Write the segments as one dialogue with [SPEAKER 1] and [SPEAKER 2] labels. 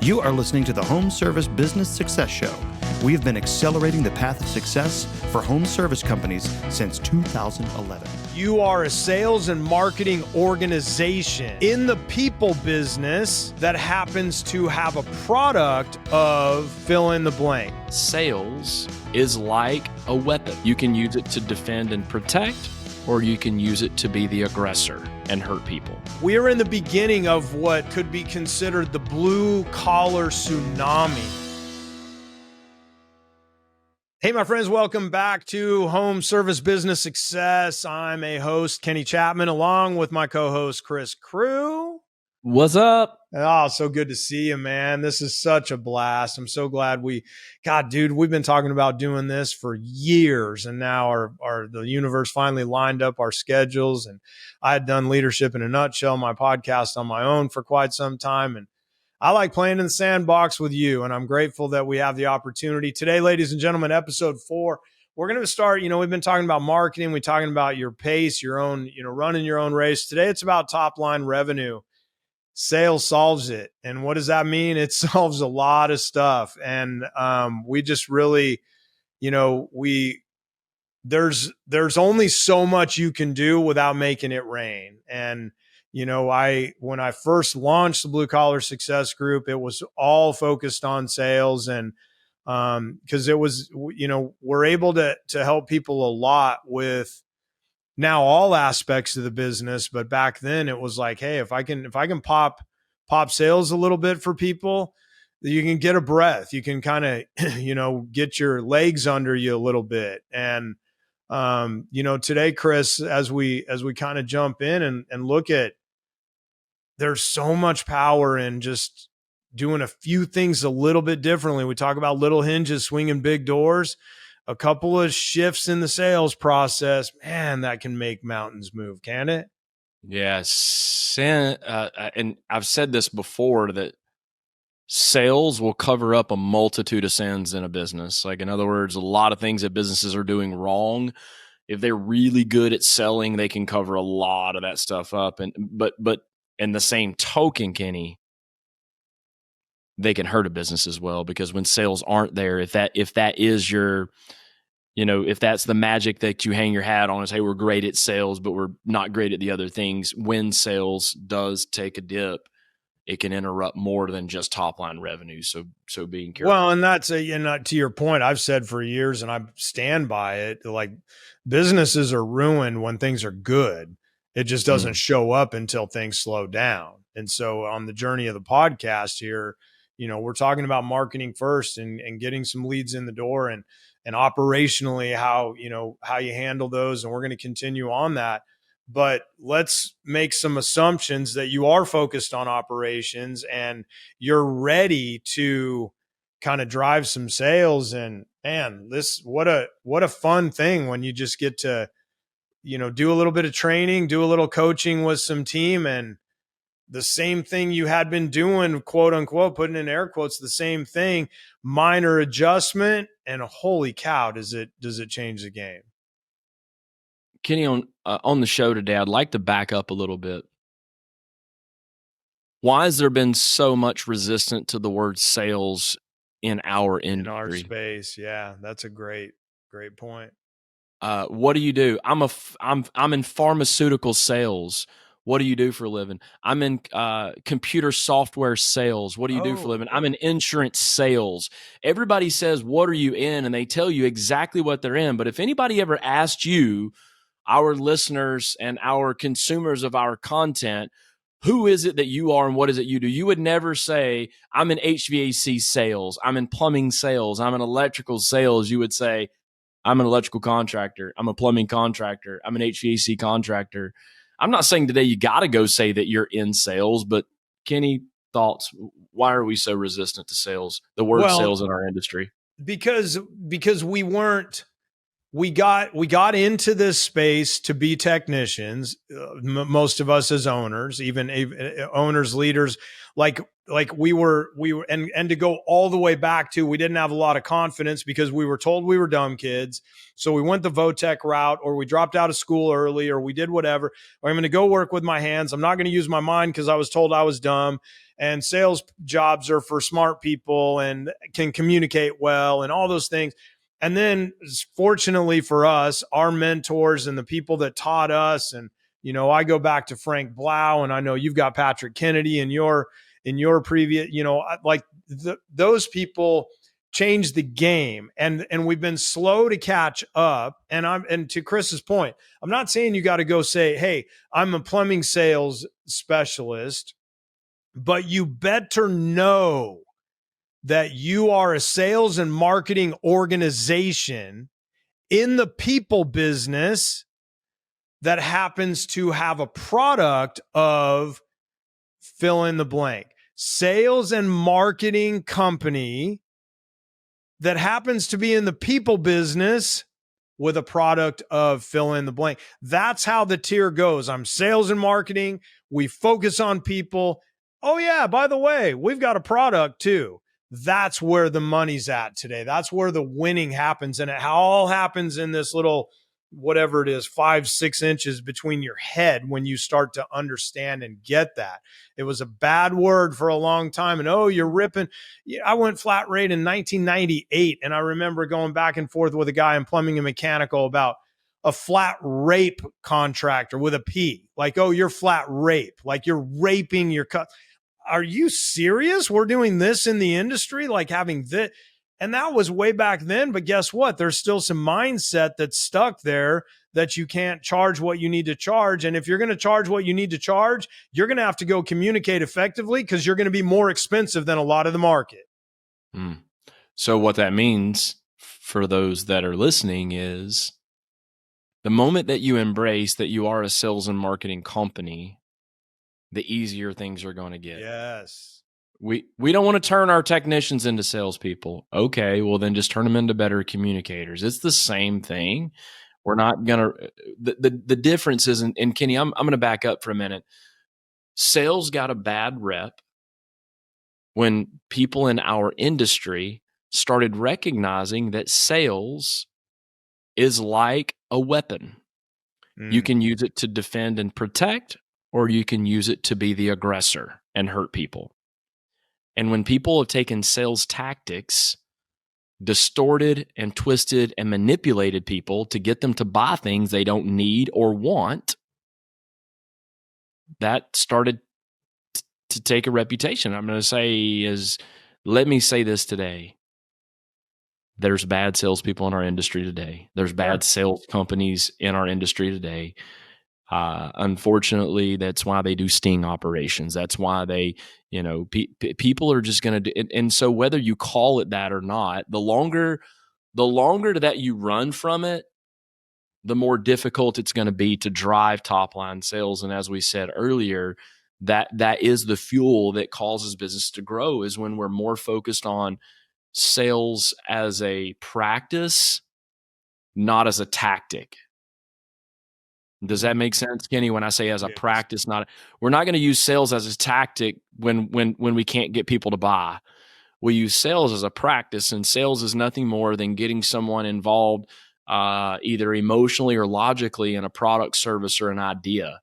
[SPEAKER 1] You are listening to the Home Service Business Success Show. We have been accelerating the path of success for home service companies since 2011.
[SPEAKER 2] You are a sales and marketing organization in the people business that happens to have a product of fill in the blank.
[SPEAKER 3] Sales is like a weapon. You can use it to defend and protect, or you can use it to be the aggressor and hurt people.
[SPEAKER 2] We are in the beginning of what could be considered the blue-collar tsunami. Hey, my friends, welcome back to Home Service Business Success. I'm a host, Kenny Chapman, along with my co-host, Chris Crew.
[SPEAKER 3] What's up?
[SPEAKER 2] Oh, so good to see you, man. This is such a blast. I'm so glad we've been talking about doing this for years, and now the universe finally lined up our schedules. And I had done Leadership in a Nutshell, my podcast on my own for quite some time. And I like playing in the sandbox with you, and I'm grateful that we have the opportunity. Today, ladies and gentlemen, episode 4, we're going to start, we've been talking about marketing. We're talking about your pace, your own, running your own race. Today, it's about top line revenue. Sales solves it. And what does that mean? It solves a lot of stuff. And we just really, there's only so much you can do without making it rain. And, when I first launched the Blue Collar Success Group, it was all focused on sales. And because it was, we're able to help people a lot with now all aspects of the business. But back then it was like, hey, if I can pop sales a little bit for people, you can get a breath. You can kind of, get your legs under you a little bit. And, today, Chris, as we kind of jump in and look at, there's so much power in just doing a few things a little bit differently. We talk about little hinges swinging big doors. A couple of shifts in the sales process, man, that can make mountains move, can it?
[SPEAKER 3] Yes. And I've said this before, that sales will cover up a multitude of sins in a business. Like, in other words, a lot of things that businesses are doing wrong, if they're really good at selling, they can cover a lot of that stuff up. But in the same token, Kenny, they can hurt a business as well, because when sales aren't there, if that is your, if that's the magic that you hang your hat on, is, hey, we're great at sales, but we're not great at the other things. When sales does take a dip, it can interrupt more than just top line revenue. So being careful.
[SPEAKER 2] Well, and that's to your point, I've said for years, and I stand by it, like, businesses are ruined when things are good. It just doesn't show up until things slow down. And so on the journey of the podcast here, we're talking about marketing first and getting some leads in the door and operationally how you handle those. And we're going to continue on that. But let's make some assumptions that you are focused on operations and you're ready to kind of drive some sales. And man, what a fun thing when you just get to, do a little bit of training, do a little coaching with some team, and the same thing you had been doing, quote unquote, putting in air quotes, the same thing, minor adjustment, and holy cow, does it change the game.
[SPEAKER 3] Kenny, on the show today, I'd like to back up a little bit. Why has there been so much resistance to the word sales in our industry?
[SPEAKER 2] In our space, yeah, that's a great point.
[SPEAKER 3] What do you do? I'm in pharmaceutical sales. What do you do for a living? I'm in computer software sales. What do you do for a living? I'm in insurance sales. Everybody says, what are you in? And they tell you exactly what they're in. But if anybody ever asked you, our listeners and our consumers of our content, who is it that you are and what is it you do? You would never say, I'm in HVAC sales. I'm in plumbing sales. I'm in electrical sales. You would say, I'm an electrical contractor. I'm a plumbing contractor. I'm an HVAC contractor. I'm not saying today you got to go say that you're in sales, but Kenny, thoughts? Why are we so resistant to sales, the word sales in our industry?
[SPEAKER 2] Because we weren't we got into this space to be technicians. Most of us as owners, even owners, leaders, like we were, and to go all the way back to, we didn't have a lot of confidence because we were told we were dumb kids. So we went the VOTech route, or we dropped out of school early, or we did whatever. Or I'm going to go work with my hands. I'm not going to use my mind because I was told I was dumb. And sales jobs are for smart people and can communicate well and all those things. And then fortunately for us, our mentors and the people that taught us, and, you know, I go back to Frank Blau, and I know you've got Patrick Kennedy in your previous, you know, like those people changed the game, and we've been slow to catch up. And to Chris's point, I'm not saying you got to go say, hey, I'm a plumbing sales specialist, but you better know that you are a sales and marketing organization in the people business that happens to have a product of fill in the blank. Sales and marketing company that happens to be in the people business with a product of fill in the blank. That's how the tier goes. I'm sales and marketing. We focus on people. Oh yeah, by the way, we've got a product too. That's where the money's at today. That's where the winning happens. And it all happens in this little, whatever it is, 5-6 inches between your head when you start to understand and get that. It was a bad word for a long time. And oh, you're ripping. I went flat rate in 1998. And I remember going back and forth with a guy in plumbing and mechanical about a flat rape contractor with a P. Like, oh, you're flat rape. Like you're raping your cut. Are you serious? We're doing this in the industry, like having this. And that was way back then. But guess what? There's still some mindset that's stuck there that you can't charge what you need to charge. And if you're going to charge what you need to charge, you're going to have to go communicate effectively because you're going to be more expensive than a lot of the market.
[SPEAKER 3] So what that means for those that are listening is the moment that you embrace that you are a sales and marketing company, the easier things are going to get.
[SPEAKER 2] Yes.
[SPEAKER 3] We don't want to turn our technicians into salespeople. Okay, well then just turn them into better communicators. It's the same thing. We're not gonna. The difference is, and Kenny, I'm going to back up for a minute. Sales got a bad rep when people in our industry started recognizing that sales is like a weapon. You can use it to defend and protect, or you can use it to be the aggressor and hurt people. And when people have taken sales tactics, distorted and twisted and manipulated people to get them to buy things they don't need or want, that started to take a reputation. I'm going to say let me say this today. There's bad salespeople in our industry today. There's bad sales companies in our industry today. Unfortunately, that's why they do sting operations. That's why they, people are just going to do. And so whether you call it that or not, the longer that you run from it, the more difficult it's going to be to drive top line sales. And as we said earlier, that is the fuel that causes business to grow, is when we're more focused on sales as a practice, not as a tactic. Does that make sense, Kenny? When I say as a practice, we're not going to use sales as a tactic when we can't get people to buy. We use sales as a practice, and sales is nothing more than getting someone involved either emotionally or logically in a product, service, or an idea.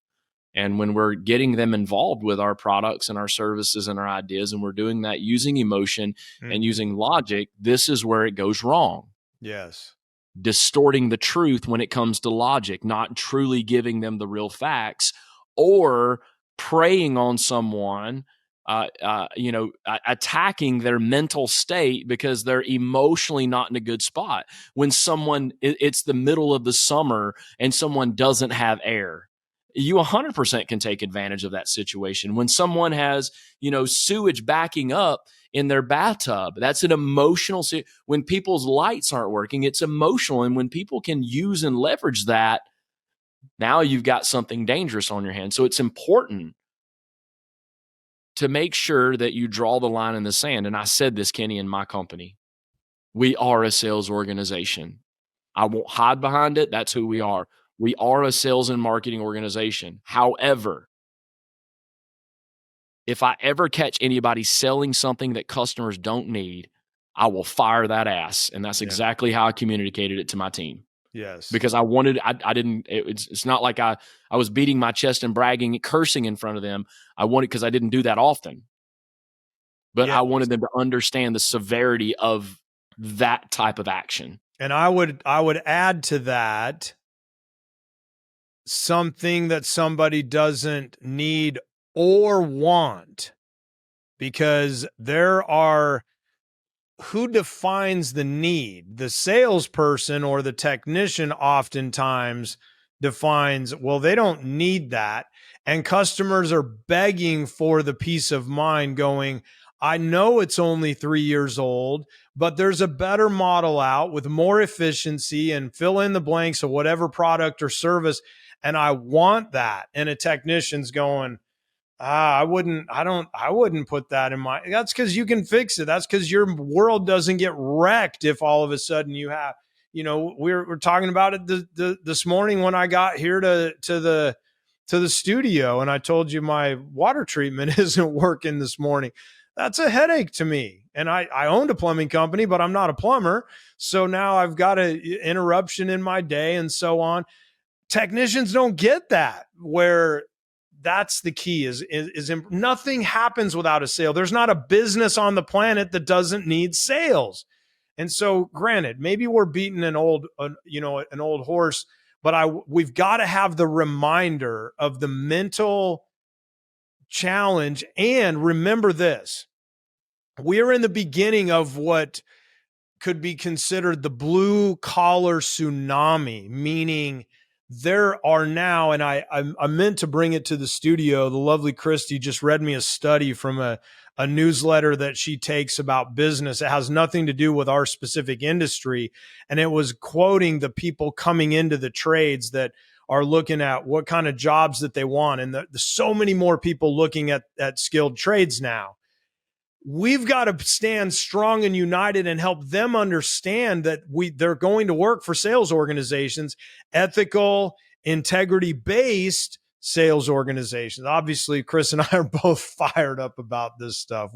[SPEAKER 3] And when we're getting them involved with our products and our services and our ideas, and we're doing that using emotion and using logic, this is where it goes wrong.
[SPEAKER 2] Yes.
[SPEAKER 3] Distorting the truth when it comes to logic, not truly giving them the real facts, or preying on someone, attacking their mental state because they're emotionally not in a good spot. When it's the middle of the summer and someone doesn't have air, you 100% can take advantage of that situation. When someone has, sewage backing up in their bathtub, that's an emotional. When people's lights aren't working, it's emotional. And when people can use and leverage that, now you've got something dangerous on your hands. So it's important to make sure that you draw the line in the sand. And I said this, Kenny, in my company, we are a sales organization. I won't hide behind it. That's who we are. We are a sales and marketing organization. However, if I ever catch anybody selling something that customers don't need, I will fire that ass. And that's exactly how I communicated it to my team.
[SPEAKER 2] Yes.
[SPEAKER 3] Because I didn't, it's not like I was beating my chest and bragging, cursing in front of them. I wanted, because I didn't do that often. But I wanted them to understand the severity of that type of action.
[SPEAKER 2] And I would add to that something that somebody doesn't need or want, because who defines the need? The salesperson or the technician oftentimes defines, well, they don't need that. And customers are begging for the peace of mind, going, I know it's only 3 years old, but there's a better model out with more efficiency and fill in the blanks of whatever product or service. And I want that. And a technician's going, I wouldn't put that in my, that's because you can fix it. That's because your world doesn't get wrecked if all of a sudden you have, we're talking about it this morning when I got here to the studio, and I told you my water treatment isn't working this morning. That's a headache to me. And I owned a plumbing company, but I'm not a plumber. So now I've got an interruption in my day and so on. Technicians don't get that, where that's the key is nothing happens without a sale. There's not a business on the planet that doesn't need sales. And so granted, maybe we're beating an old horse, but we've got to have the reminder of the mental challenge. And remember this, we're in the beginning of what could be considered the blue collar tsunami, meaning there are now, and I meant to bring it to the studio. The lovely Christy just read me a study from a newsletter that she takes about business. It has nothing to do with our specific industry. And it was quoting the people coming into the trades that are looking at what kind of jobs that they want. And there's so many more people looking at skilled trades now. We've got to stand strong and united and help them understand that they're going to work for sales organizations, ethical, integrity-based sales organizations. Obviously, Chris and I are both fired up about this stuff.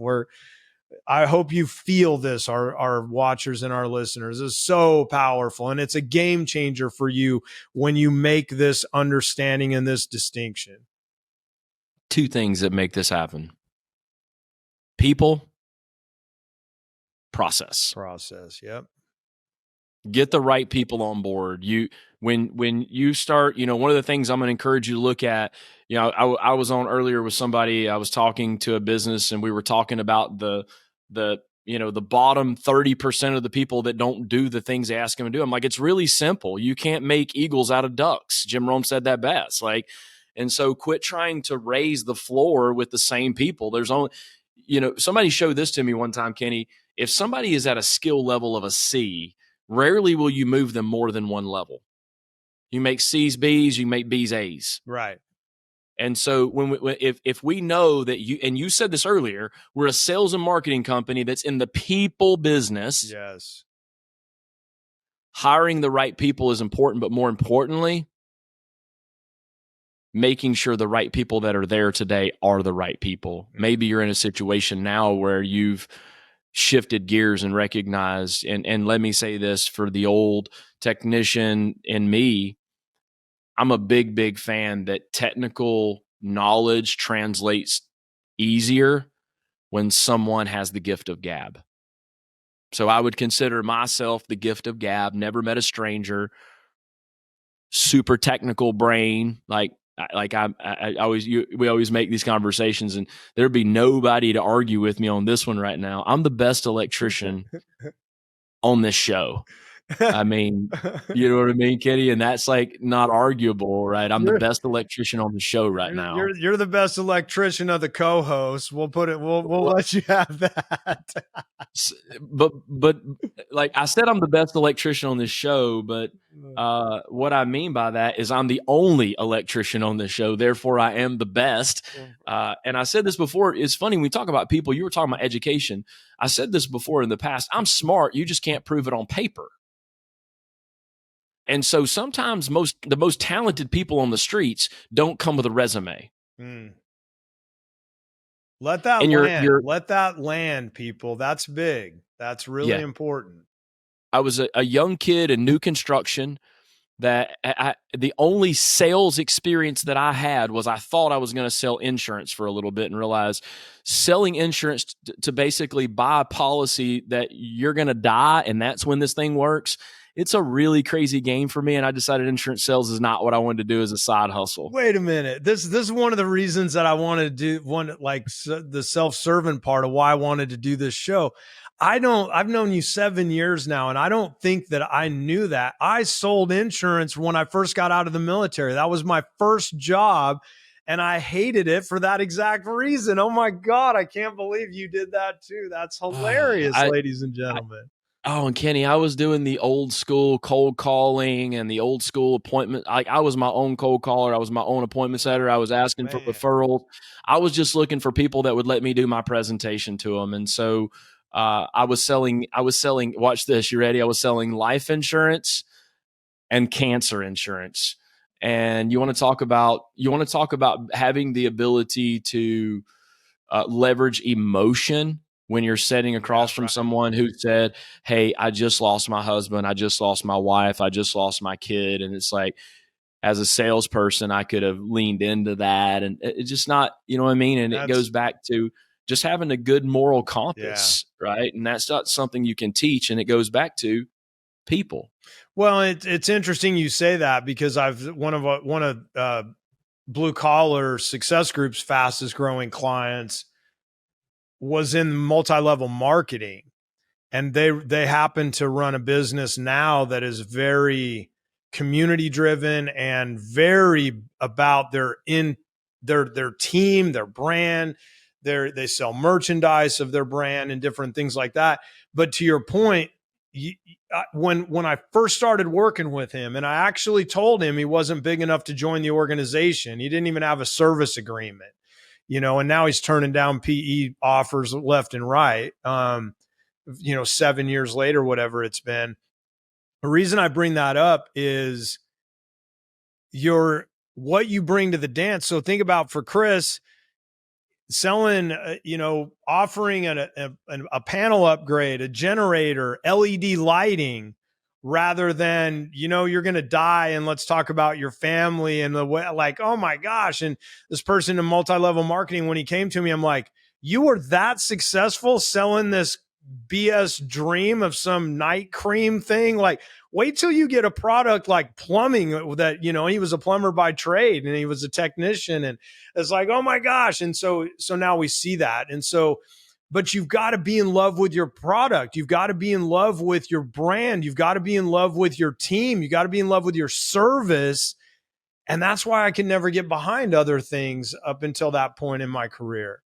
[SPEAKER 2] I hope you feel this, our watchers and our listeners. It's so powerful, and it's a game changer for you when you make this understanding and this distinction.
[SPEAKER 3] Two things that make this happen. People, process.
[SPEAKER 2] Yep.
[SPEAKER 3] Get the right people on board. When you start, one of the things I'm going to encourage you to look at, I was on earlier with somebody, I was talking to a business, and we were talking about the bottom 30% of the people that don't do the things they ask them to do. I'm like, it's really simple. You can't make eagles out of ducks. Jim Rome said that best. And so quit trying to raise the floor with the same people. There's only, somebody showed this to me one time, Kenny. If somebody is at a skill level of a C, rarely will you move them more than one level. You make C's B's, you make B's A's.
[SPEAKER 2] Right.
[SPEAKER 3] And so if we know that you said this earlier, we're a sales and marketing company that's in the people business.
[SPEAKER 2] Yes.
[SPEAKER 3] Hiring the right people is important, but more importantly, making sure the right people that are there today are the right people. Maybe you're in a situation now where you've shifted gears and recognized, and let me say this for the old technician in me, I'm a big, big fan that technical knowledge translates easier when someone has the gift of gab. So I would consider myself the gift of gab, never met a stranger, super technical brain, we always make these conversations, and there'd be nobody to argue with me on this one right now. I'm the best electrician on this show. I mean, you know what I mean, Kenny? And that's not arguable, right? I'm the best electrician on the show right now.
[SPEAKER 2] You're the best electrician of the co-host. We'll let you have that.
[SPEAKER 3] But like I said, I'm the best electrician on this show, but what I mean by that is I'm the only electrician on this show. Therefore, I am the best. And I said this before. It's funny when we talk about people. You were talking about education. I said this before in the past. I'm smart. You just can't prove it on paper. And so sometimes the most talented people on the streets don't come with a resume.
[SPEAKER 2] Let that
[SPEAKER 3] And
[SPEAKER 2] land.
[SPEAKER 3] you're
[SPEAKER 2] Let that land, people. That's big. That's really important.
[SPEAKER 3] I was a young kid in new construction that the only sales experience that I had was I thought I was going to sell insurance for a little bit and realized selling insurance to basically buy a policy that you're going to die and that's when this thing works. It's a really crazy game for me, and I decided insurance sales is not what I wanted to do as a side hustle.
[SPEAKER 2] Wait a minute. This is one of the reasons that I wanted to do the self-serving part of why I wanted to do this show. I've known you 7 years now, and I don't think that I knew that. I sold insurance when I first got out of the military. That was my first job, and I hated it for that exact reason. Oh my God, I can't believe you did that too. That's hilarious, ladies and gentlemen.
[SPEAKER 3] And Kenny, I was doing the old school cold calling and the old school appointment. I was my own cold caller. I was my own appointment setter. I was asking for referrals. I was just looking for people that would let me do my presentation to them. And so I was selling, watch this, you ready? I was selling life insurance and cancer insurance. And you want to talk about having the ability to leverage emotion when you're sitting across from someone who said, hey, I just lost my husband. I just lost my wife. I just lost my kid. And it's like, as a salesperson, I could have leaned into that. And it's just not, you know what I mean? And it goes back to just having a good moral compass, right? And that's not something you can teach. And it goes back to people.
[SPEAKER 2] Well, it's interesting you say that, because one of Blue Collar Success Group's fastest growing clients was in multi-level marketing, and they happen to run a business now that is very community driven and very about their team, their brand. They sell merchandise of their brand and different things like that. But to your point, when I first started working with him, and I actually told him he wasn't big enough to join the organization. He didn't even have a service agreement, and now he's turning down PE offers left and right. 7 years later, whatever it's been. The reason I bring that up is what you bring to the dance. So think about, for Chris, selling, offering a panel upgrade, a generator, LED lighting, rather than, you're going to die and let's talk about your family and the way, like, oh my gosh. And this person in multi-level marketing, when he came to me, I'm like, you were that successful selling this BS dream of some night cream thing? Like, wait till you get a product like plumbing that, he was a plumber by trade and he was a technician, and it's like, oh my gosh. And so now we see that. And so, but you've got to be in love with your product. You've got to be in love with your brand. You've got to be in love with your team. You got to be in love with your service. And that's why I can never get behind other things up until that point in my career.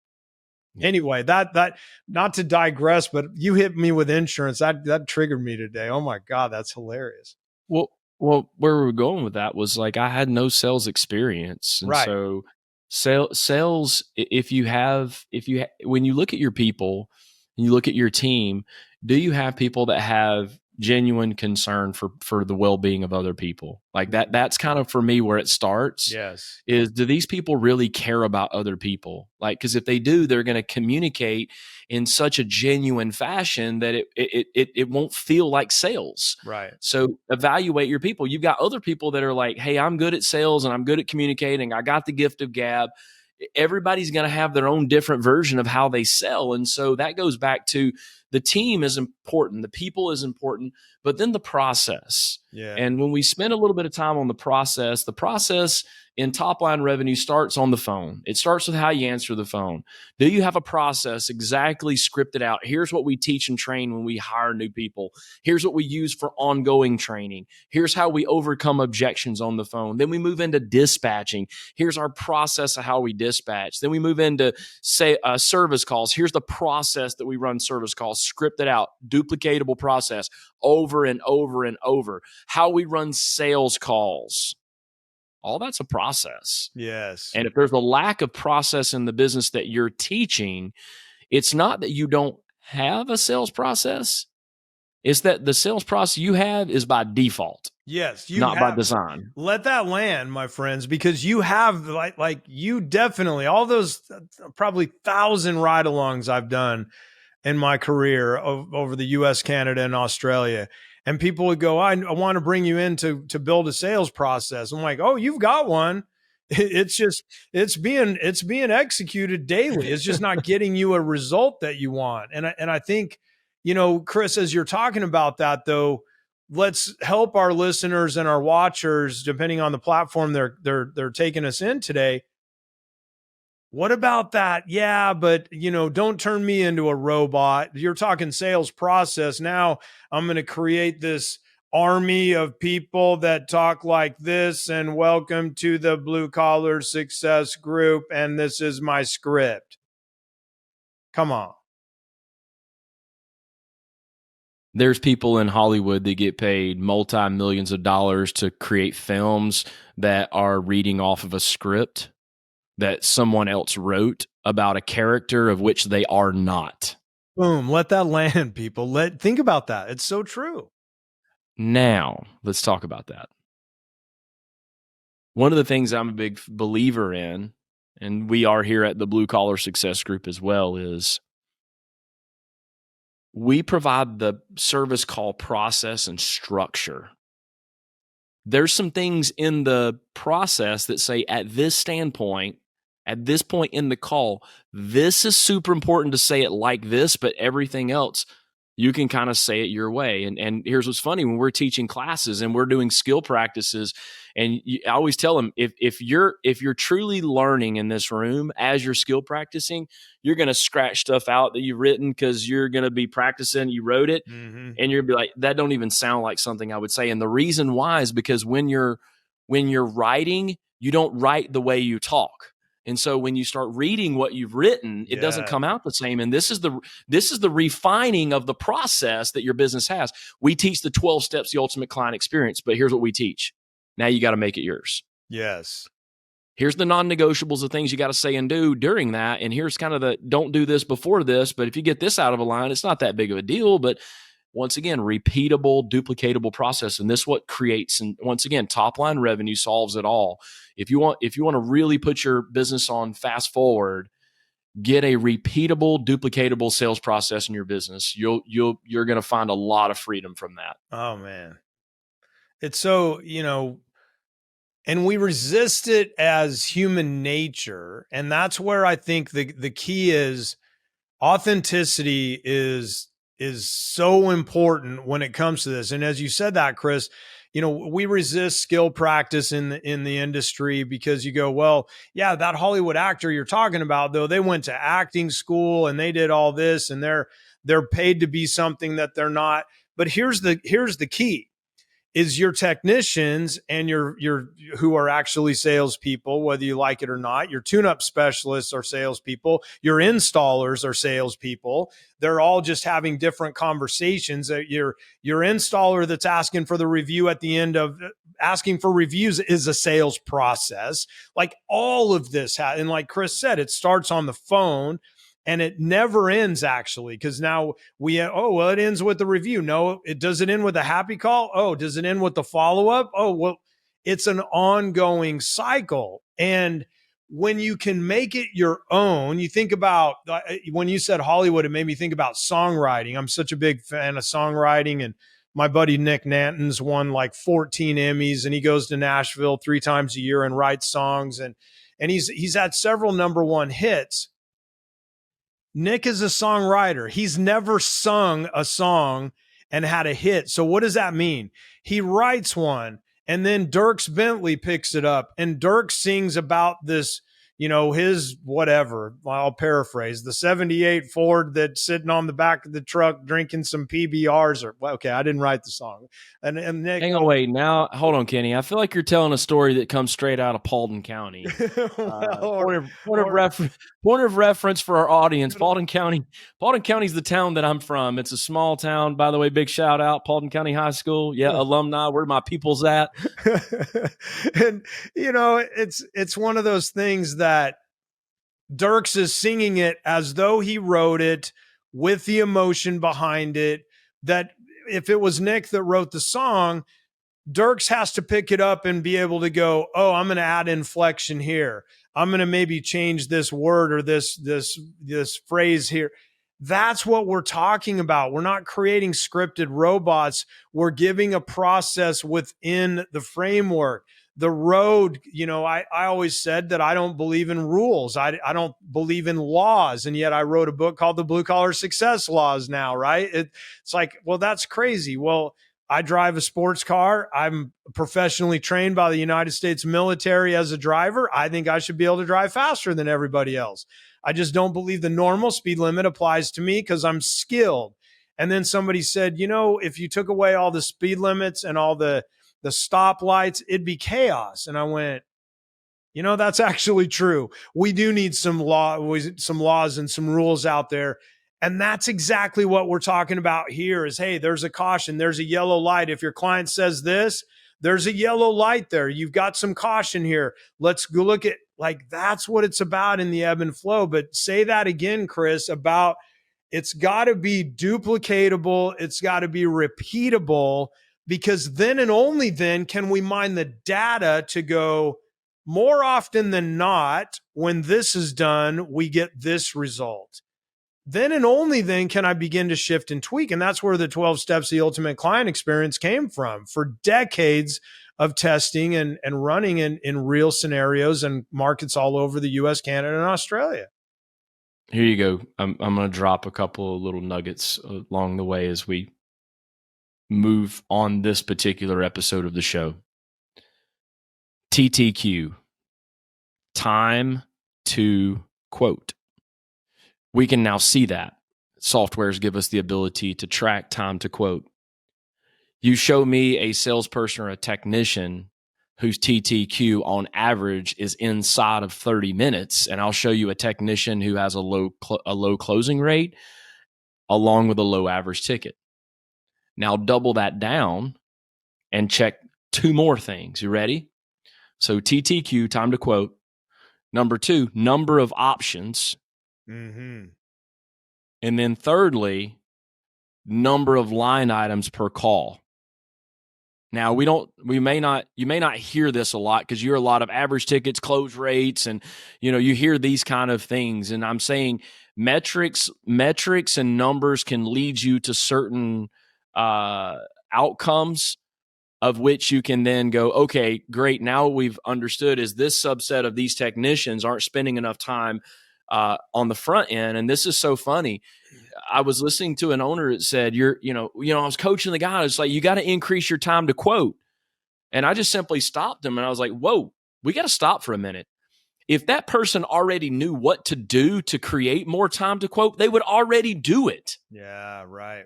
[SPEAKER 2] Anyway, that not to digress, but you hit me with insurance. That triggered me today. Oh my God, that's hilarious.
[SPEAKER 3] Well, where we were going with that was, like, I had no sales experience. And so sales, when you look at your people and you look at your team, do you have people that have genuine concern for the well-being of other people? Like that's kind of, for me, where it starts.
[SPEAKER 2] Yes.
[SPEAKER 3] Is, do these people really care about other people? Like, because if they do, they're going to communicate in such a genuine fashion that it won't feel like sales.
[SPEAKER 2] Right.
[SPEAKER 3] So evaluate your people. You've got other people that are like, hey, I'm good at sales and I'm good at communicating. I got the gift of gab. Everybody's going to have their own different version of how they sell. And so that goes back to, the team is important, the people is important, but then the process.
[SPEAKER 2] Yeah.
[SPEAKER 3] And when we spend a little bit of time on the process in top line revenue starts on the phone. It starts with how you answer the phone. Do you have a process exactly scripted out? Here's what we teach and train when we hire new people. Here's what we use for ongoing training. Here's how we overcome objections on the phone. Then we move into dispatching. Here's our process of how we dispatch. Then we move into, say, service calls. Here's the process that we run service calls, scripted out, duplicatable process over and over and over. How we run sales calls. All that's a process.
[SPEAKER 2] Yes.
[SPEAKER 3] And if there's a lack of process in the business that you're teaching, it's not that you don't have a sales process. It's that the sales process you have is by default.
[SPEAKER 2] Yes, you
[SPEAKER 3] not by
[SPEAKER 2] have.
[SPEAKER 3] design.
[SPEAKER 2] Let that land, my friends, because you have like you definitely all those probably 1,000 ride-alongs I've done in my career over the US, Canada, and Australia. And people would go, I want to bring you in to build a sales process. I'm like, oh, you've got one. It's just it's being executed daily. It's just not getting you a result that you want. And I think, Chris, as you're talking about that though, let's help our listeners and our watchers, depending on the platform they're taking us in today. What about that? Yeah, but don't turn me into a robot. You're talking sales process. Now I'm going to create this army of people that talk like this, and welcome to the Blue Collar Success Group. And this is my script. Come on.
[SPEAKER 3] There's people in Hollywood that get paid multi-millions of dollars to create films that are reading off of a script that someone else wrote about a character of which they are not.
[SPEAKER 2] Boom. Let that land, people. Think about that. It's so true.
[SPEAKER 3] Now, let's talk about that. One of the things I'm a big believer in, and we are here at the Blue Collar Success Group as well, is we provide the service call process and structure. There's some things in the process that say at this standpoint, at this point in the call, this is super important to say it like this, but everything else, you can kind of say it your way. And here's what's funny: when we're teaching classes and we're doing skill practices, and I always tell them, if you're truly learning in this room as you're skill practicing, you're going to scratch stuff out that you've written because you're going to be practicing. You wrote it, and you're going to be like, that don't even sound like something I would say. And the reason why is because when you're writing, you don't write the way you talk. And so when you start reading what you've written, it doesn't come out the same. And this is the refining of the process that your business has. We teach the 12 steps, the ultimate client experience, but here's what we teach. Now you got to make it yours.
[SPEAKER 2] Yes.
[SPEAKER 3] Here's the non-negotiables of things you got to say and do during that. And here's kind of the don't do this before this, but if you get this out of a line, it's not that big of a deal. But once again, repeatable, duplicatable process. And this is what creates, and once again, top line revenue solves it all. If you want to really put your business on fast forward, get a repeatable, duplicatable sales process in your business. You're going to find a lot of freedom from that.
[SPEAKER 2] Oh man. It's so, and we resist it as human nature. And that's where I think the key is authenticity is so important when it comes to this. And as you said that, Chris, we resist skill practice in the industry because you go, well, yeah, that Hollywood actor you're talking about, though, they went to acting school and they did all this and they're paid to be something that they're not. But here's the key. Is your technicians and your who are actually salespeople, whether you like it or not, your tune-up specialists are salespeople, your installers are salespeople. They're all just having different conversations. Your installer that's asking for the review at the end of asking for reviews is a sales process. Like all of this, and like Chris said, it starts on the phone. And it never ends, actually, because now it ends with the review. No, does it end with a happy call? Oh, does it end with the follow-up? Oh, well, it's an ongoing cycle. And when you can make it your own, you think about, when you said Hollywood, it made me think about songwriting. I'm such a big fan of songwriting. And my buddy Nick Nanton's won like 14 Emmys, and he goes to Nashville 3 times a year and writes songs. And he's had several number one hits. Nick is a songwriter. He's never sung a song and had a hit. So what does that mean? He writes one, and then Dierks Bentley picks it up, and Dirk sings about this, his whatever, I'll paraphrase, the 78 Ford that's sitting on the back of the truck drinking some PBRs okay, I didn't write the song. And Nick,
[SPEAKER 3] hang on, wait, now hold on, Kenny. I feel like you're telling a story that comes straight out of Paulding County. Point of reference for our audience. Paulding County is the town that I'm from. It's a small town, by the way. Big shout out, Paulding County High School. Yeah, alumni. Where my people's at.
[SPEAKER 2] And it's one of those things that Dierks is singing it as though he wrote it with the emotion behind it. That if it was Nick that wrote the song, Dirks has to pick it up and be able to go, oh, I'm going to add inflection here. I'm going to maybe change this word or this phrase here. That's what we're talking about. We're not creating scripted robots. We're giving a process within the framework. The road, I always said that I don't believe in rules. I don't believe in laws. And yet I wrote a book called The Blue Collar Success Laws now, right? It's like, well, that's crazy. Well, I drive a sports car. I'm professionally trained by the United States military as a driver. I think I should be able to drive faster than everybody else. I just don't believe the normal speed limit applies to me because I'm skilled. And then somebody said, if you took away all the speed limits and all the stoplights, it'd be chaos. And I went, that's actually true. We do need some laws and some rules out there. And that's exactly what we're talking about here is, hey, there's a caution. There's a yellow light. If your client says this, there's a yellow light there. You've got some caution here. Let's go look at, that's what it's about in the ebb and flow. But say that again, Chris, about it's got to be duplicatable. It's got to be repeatable, because then and only then can we mine the data to go, more often than not, when this is done, we get this result. Then and only then can I begin to shift and tweak. And that's where the 12 steps of the ultimate client experience came from, for decades of testing and running in real scenarios and markets all over the US, Canada, and Australia.
[SPEAKER 3] Here you go. I'm going to drop a couple of little nuggets along the way as we move on this particular episode of the show. TTQ, time to quote. We can now see that. Softwares give us the ability to track time to quote. You show me a salesperson or a technician whose TTQ on average is inside of 30 minutes, and I'll show you a technician who has a low closing rate along with a low average ticket. Now double that down and check two more things. You ready? So TTQ, time to quote. Number 2, number of options.
[SPEAKER 2] Mm-hmm.
[SPEAKER 3] And then thirdly, number of line items per call. Now you may not hear this a lot because you're a lot of average tickets, close rates, and you hear these kind of things. And I'm saying metrics and numbers can lead you to certain outcomes of which you can then go, okay, great. Now what we've understood is this subset of these technicians aren't spending enough time on the front end. And this is so funny. I was listening to an owner that said, I was coaching the guy. It's like, you got to increase your time to quote. And I just simply stopped him. And I was like, whoa, we got to stop for a minute. If that person already knew what to do to create more time to quote, they would already do it.
[SPEAKER 2] Yeah, right.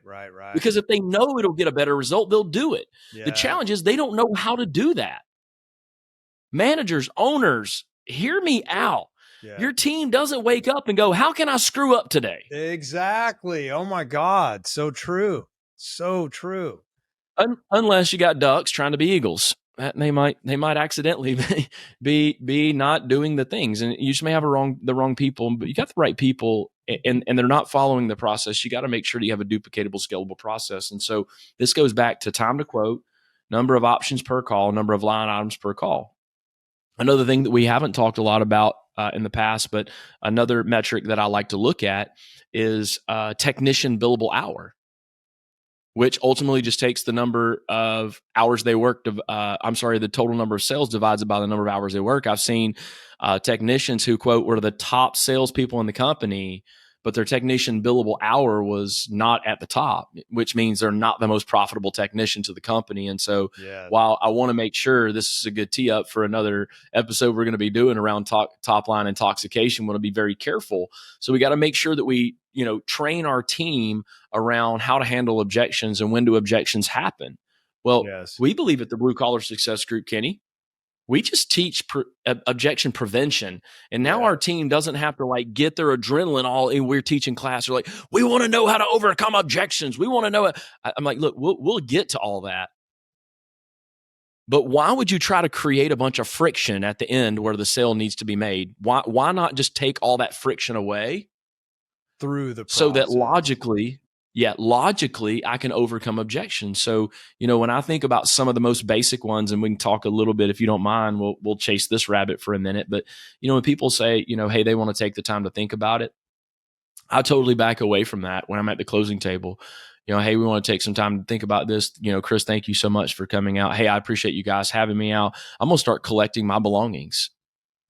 [SPEAKER 3] Because if they know it'll get a better result, they'll do it.
[SPEAKER 2] Yeah.
[SPEAKER 3] The challenge is they don't know how to do that. Managers, owners, hear me out. Yeah. Your team doesn't wake up and go, how can I screw up today?
[SPEAKER 2] Exactly. Oh my God. So true. So true.
[SPEAKER 3] Unless you got ducks trying to be eagles. They might accidentally be not doing the things, and you just may have the wrong people, but you got the right people, and they're not following the process. You got to make sure that you have a duplicatable, scalable process. And so this goes back to time to quote, number of options per call, number of line items per call. Another thing that we haven't talked a lot about in the past, but another metric that I like to look at is technician billable hour, which ultimately just takes the number of hours they worked. The total number of sales divides it by the number of hours they work. I've seen technicians who, quote, were the top salespeople in the company, but their technician billable hour was not at the top, which means they're not the most profitable technician to the company. And so while I want to make sure this is a good tee up for another episode we're going to be doing around top line intoxication, we want to be very careful. So we got to make sure that we, train our team around how to handle objections and when do objections happen. Well, we believe at the Blue Collar Success Group, Kenny, we just teach objection prevention. And now our team doesn't have to get their adrenaline all in. We're teaching class. They're like, we want to know how to overcome objections. We want to know it. I'm like, look, we'll get to all that. But why would you try to create a bunch of friction at the end where the sale needs to be made? Why not just take all that friction away?
[SPEAKER 2] Through the process.
[SPEAKER 3] So that logically, yet logically I can overcome objections. So, when I think about some of the most basic ones, and we can talk a little bit, if you don't mind, we'll chase this rabbit for a minute. But, when people say, hey, they want to take the time to think about it, I totally back away from that when I'm at the closing table. Hey, we want to take some time to think about this. Chris, thank you so much for coming out. Hey, I appreciate you guys having me out. I'm going to start collecting my belongings.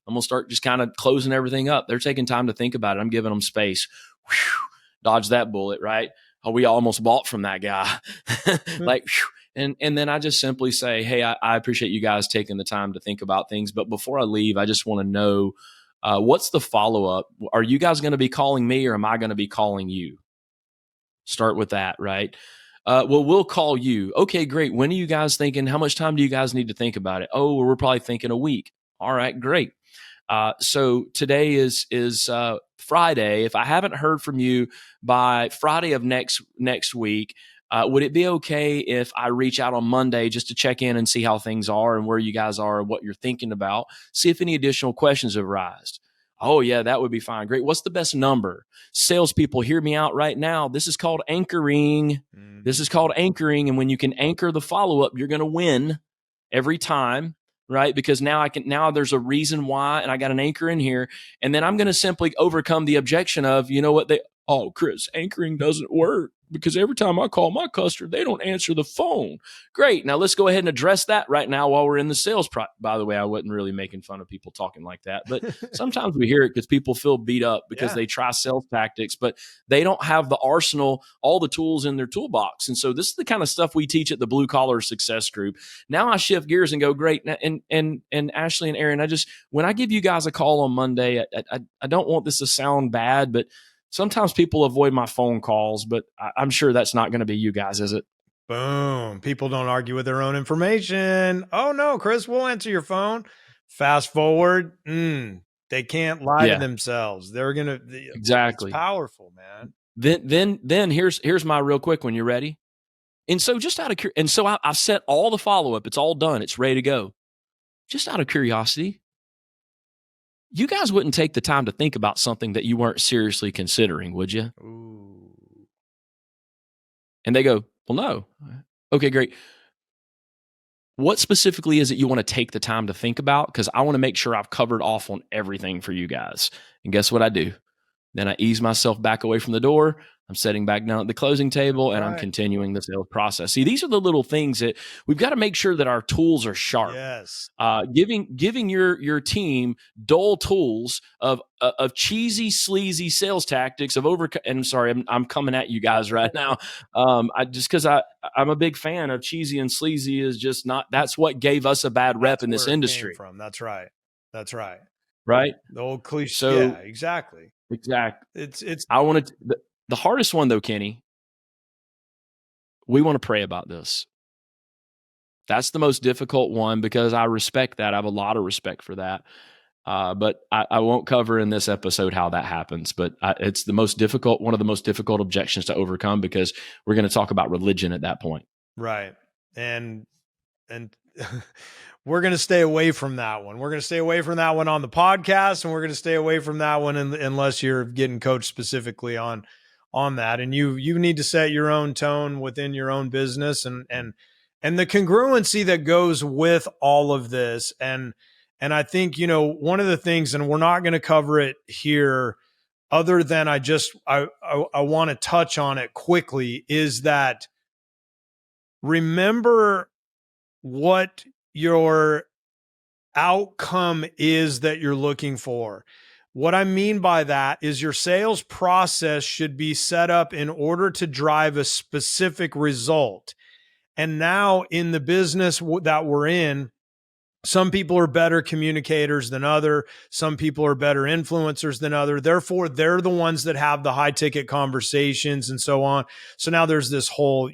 [SPEAKER 3] I'm going to start just kind of closing everything up. They're taking time to think about it. I'm giving them space. Whew, dodge that bullet, right? Oh, we almost bought from that guy. And then I just simply say, hey, I appreciate you guys taking the time to think about things. But before I leave, I just want to know, what's the follow-up? Are you guys going to be calling me, or am I going to be calling you? Start with that, right? Well, we'll call you. Okay, great. When are you guys thinking? How much time do you guys need to think about it? Oh, we're probably thinking a week. All right, great. So today is Friday. If I haven't heard from you by Friday of next week, would it be okay if I reach out on Monday just to check in and see how things are and where you guys are and what you're thinking about? See if any additional questions have arisen. Oh, yeah, that would be fine. Great. What's the best number? Salespeople, hear me out right now. This is called anchoring. This is called anchoring. And when you can anchor the follow-up, you're going to win every time, right? Because now there's a reason why, and I got an anchor in here. And then I'm going to simply overcome the objection of, oh, Chris, anchoring doesn't work because every time I call my customer, they don't answer the phone. Great. Now let's go ahead and address that right now while we're in the sales. By the way, I wasn't really making fun of people talking like that, but sometimes we hear it because people feel beat up because they try sales tactics, but they don't have the arsenal, all the tools in their toolbox. And so this is the kind of stuff we teach at the Blue Collar Success Group. Now I shift gears and go, great. And Ashley and Aaron, when I give you guys a call on Monday, I don't want this to sound bad, but sometimes people avoid my phone calls, but I'm sure that's not going to be you guys, is it?
[SPEAKER 2] Boom. People don't argue with their own information. Oh, no, Chris, we'll answer your phone. Fast forward. They can't lie to themselves. They're going to.
[SPEAKER 3] Exactly.
[SPEAKER 2] It's powerful, man.
[SPEAKER 3] Then here's my real quick one. You ready? And so just out of and so I've set all the follow-up. It's all done. It's ready to go. Just out of curiosity, you guys wouldn't take the time to think about something that you weren't seriously considering, would you?
[SPEAKER 2] Ooh.
[SPEAKER 3] And they go, well, no. Okay, great. What specifically is it you want to take the time to think about? Because I want to make sure I've covered off on everything for you guys. And guess what I do? Then I ease myself back away from the door. I'm sitting back down at the closing table and I'm continuing the sales process. See, these are the little things that we've got to make sure that our tools are sharp.
[SPEAKER 2] Yes.
[SPEAKER 3] Giving your team dull tools of cheesy, sleazy sales tactics of and I'm sorry, I'm coming at you guys right now. Because I'm a big fan of cheesy and sleazy is just not, that's what gave us a bad rep in this industry.
[SPEAKER 2] From. That's right.
[SPEAKER 3] Right.
[SPEAKER 2] The old cliche.
[SPEAKER 3] So,
[SPEAKER 2] yeah, exactly.
[SPEAKER 3] It's I wanted the hardest one though, Kenny, we want to pray about this. That's the most difficult one because I respect that. I have a lot of respect for that. But I won't cover in this episode how that happens, but it's one of the most difficult objections to overcome because we're going to talk about religion at that point.
[SPEAKER 2] Right. And we're going to stay away from that one. We're going to stay away from that one on the podcast, and we're going to stay away from that one unless you're getting coached specifically on that. And you need to set your own tone within your own business and the congruency that goes with all of this. And I think, one of the things, and we're not going to cover it here other than I want to touch on it quickly, is that remember what your outcome is that you're looking for. What I mean by that is your sales process should be set up in order to drive a specific result. And now in the business that we're in, some people are better communicators than other. Some people are better influencers than other. Therefore, they're the ones that have the high ticket conversations and so on. So now there's this whole,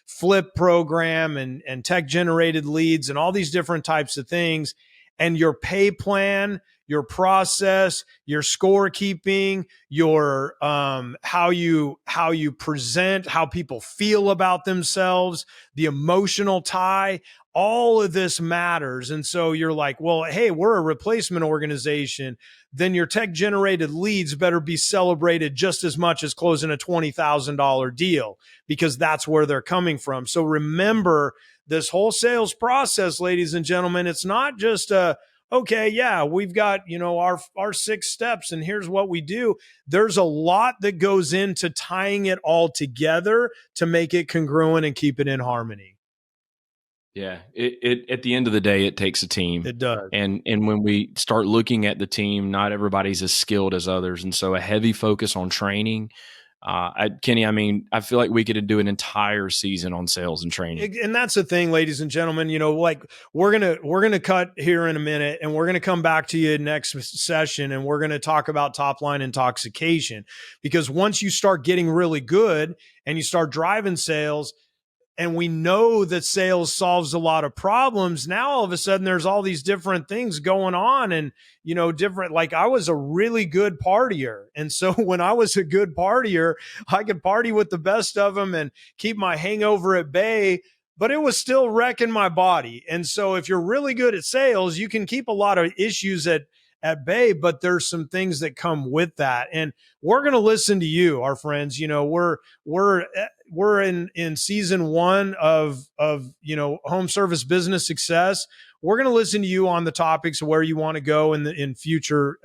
[SPEAKER 2] flip program and tech generated leads and all these different types of things. And your pay plan, your process, your scorekeeping, your how you present, how people feel about themselves, the emotional tie. All of this matters. And so you're like, well, hey, we're a replacement organization. Then your tech generated leads better be celebrated just as much as closing a $20,000 deal, because that's where they're coming from. So remember this whole sales process, ladies and gentlemen, it's not just okay, yeah, we've got, our 6 steps and here's what we do. There's a lot that goes into tying it all together to make it congruent and keep it in harmony.
[SPEAKER 3] Yeah, it at the end of the day, it takes a team.
[SPEAKER 2] It does.
[SPEAKER 3] And when we start looking at the team, not everybody's as skilled as others. And so a heavy focus on training. Kenny, I mean, I feel like we could do an entire season on sales and training.
[SPEAKER 2] And that's the thing, ladies and gentlemen, like we're going to cut here in a minute, and we're going to come back to you next session, and we're going to talk about top line intoxication, because once you start getting really good and you start driving sales, and we know that sales solves a lot of problems, now all of a sudden there's all these different things going on, and different, like I was a really good partier. And so when I was a good partier, I could party with the best of them and keep my hangover at bay, but it was still wrecking my body. And so if you're really good at sales, you can keep a lot of issues at bay, but there's some things that come with that. And we're going to listen to you, our friends. We're in season 1 of home service business success. We're going to listen to you on the topics of where you want to go in future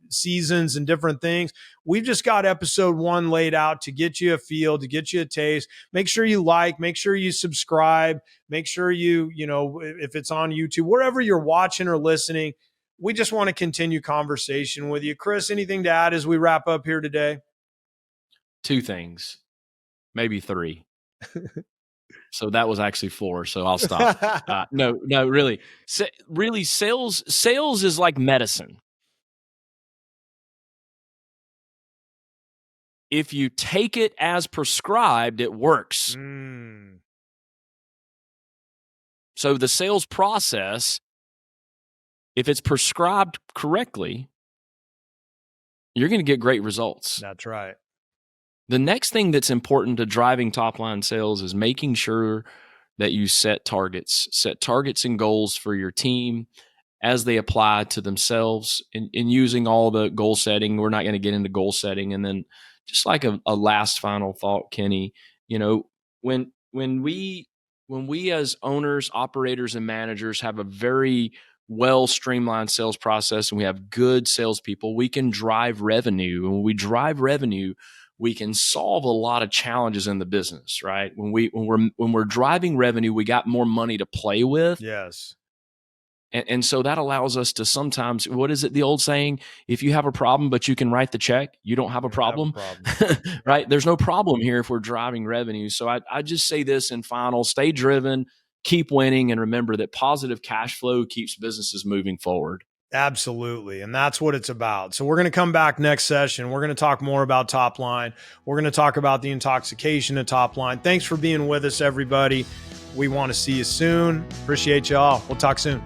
[SPEAKER 2] seasons and different things. We've just got episode 1 laid out to get you a feel, to get you a taste. Make sure you make sure you subscribe, make sure if it's on YouTube, wherever you're watching or listening. We just want to continue conversation with you. Chris, anything to add as we wrap up here today?
[SPEAKER 3] 2 things, maybe 3. So that was actually 4. So I'll stop. No, really. Really, sales is like medicine. If you take it as prescribed, it works. So the sales process, if it's prescribed correctly, you're going to get great results.
[SPEAKER 2] That's right.
[SPEAKER 3] The next thing that's important to driving top line sales is making sure that you set targets and goals for your team as they apply to themselves, in using all the goal setting. We're not going to get into goal setting. And then just like a last final thought, Kenny, when we as owners, operators, and managers have a very well streamlined sales process, and we have good salespeople, we can drive revenue. And when we drive revenue, we can solve a lot of challenges in the business, right? When we're driving revenue, we got more money to play with.
[SPEAKER 2] Yes.
[SPEAKER 3] And so that allows us to sometimes, what is it, the old saying? If you have a problem, but you can write the check, you don't have a problem. Right? There's no problem here if we're driving revenue. So I just say this in final: stay driven, keep winning, and remember that positive cash flow keeps businesses moving forward.
[SPEAKER 2] Absolutely. And that's what it's about. So we're going to come back next session. We're going to talk more about top line. We're going to talk about the intoxication of top line. Thanks for being with us, everybody. We want to see you soon. Appreciate y'all. We'll talk soon.